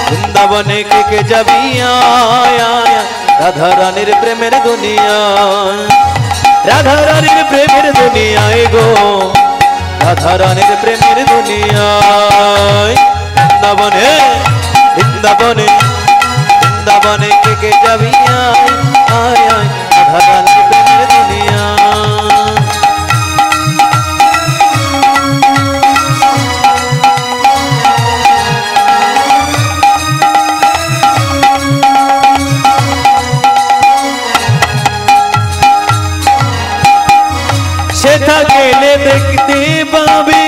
বৃন্দাবনে কে যাবি আয় আয় রাধা রানীর প্রেমের দুনিয়ায় রাধা রানীর প্রেমের দুনিয়ায় গো রাধা রানীর প্রেমের দুনিয়ায় বৃন্দাবনে বৃন্দাবনে বৃন্দাবনে কে যাবি আয় আয় আয় রাধা রানীর প্রেমের দুনিয়ায় সেটা গেলে দেখতে পাবি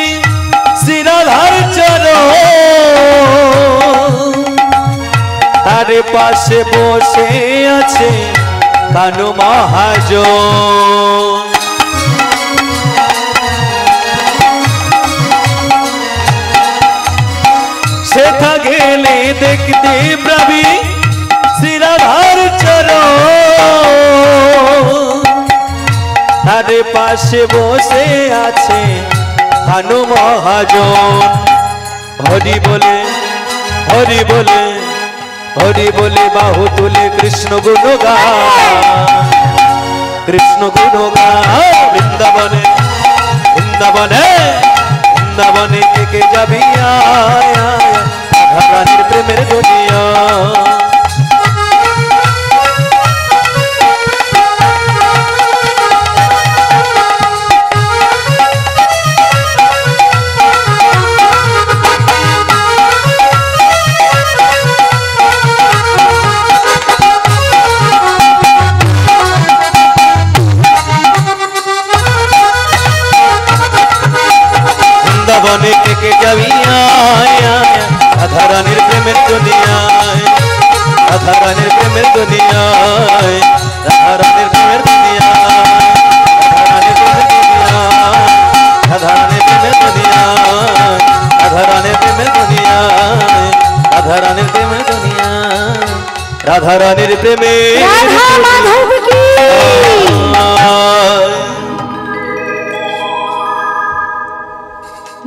শ্রীরাধার চরণ তার পাশে বসে আছে কানু মহাজন সেটা গেলে দেখতে পাবি শ্রীরাধার চরণ তার পাশে বসে আছে কানু মহাজন হরি বলে হরি বলে হরি বলে বাহু তুলে কৃষ্ণ গুণগান কৃষ্ণ গুণগান বৃন্দাবনে বৃন্দাবনে বৃন্দাবনে কে যাবি আয় আয় রাধা রানীর প্রেমের দুনিয়া বৃন্দাবনে কে যাবি আয় আয় রাধা রানীর প্রেমের দুনিয়ায় রাধা রানীর প্রেমের দুনিয়ায় রাধা রানীর প্রেমের দুনিয়ায় রাধা রানীর প্রেমের দুনিয়ায় রাধা রানীর প্রেমের দুনিয়ায় রাধা রানীর প্রেমের দুনিয়ায় রাধা রানীর প্রেমের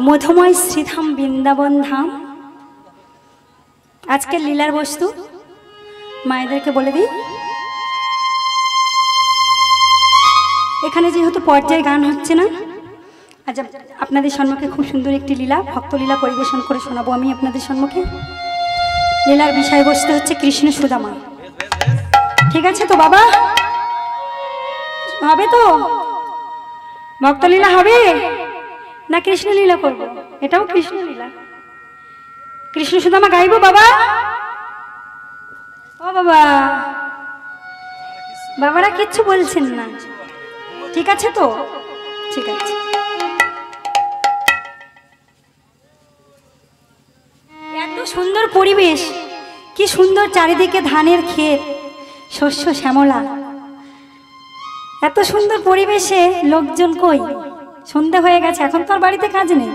মধুময় শ্রীধাম বৃন্দাবন ধাম আজকের লীলার বস্তু মায়েদেরকে বলে দিই এখানে যেহেতু পর্যায়ে গান হচ্ছে না আজ আপনাদের সম্মুখে খুব সুন্দর একটি লীলা ভক্তলীলা পরিবেশন করে শোনাবো আমি আপনাদের সম্মুখে লীলার বিষয়বস্তু হচ্ছে কৃষ্ণ সুদামা ঠিক আছে তো বাবা হবে তো ভক্তলীলা হবে না কৃষ্ণ লীলা করবো এটাও কৃষ্ণ লীলা কৃষ্ণ সুদামা গাইবো বাবা ও বাবা বাবারা কিচ্ছু বলছেন না ঠিক আছে তো ঠিক আছে এত সুন্দর পরিবেশ কি সুন্দর চারিদিকে ধানের ক্ষেত শস্য শ্যামলা এত সুন্দর পরিবেশে লোকজন কই সন্ধ্যা হয়ে গেছে এখন তো আর বাড়িতে কাজ নেই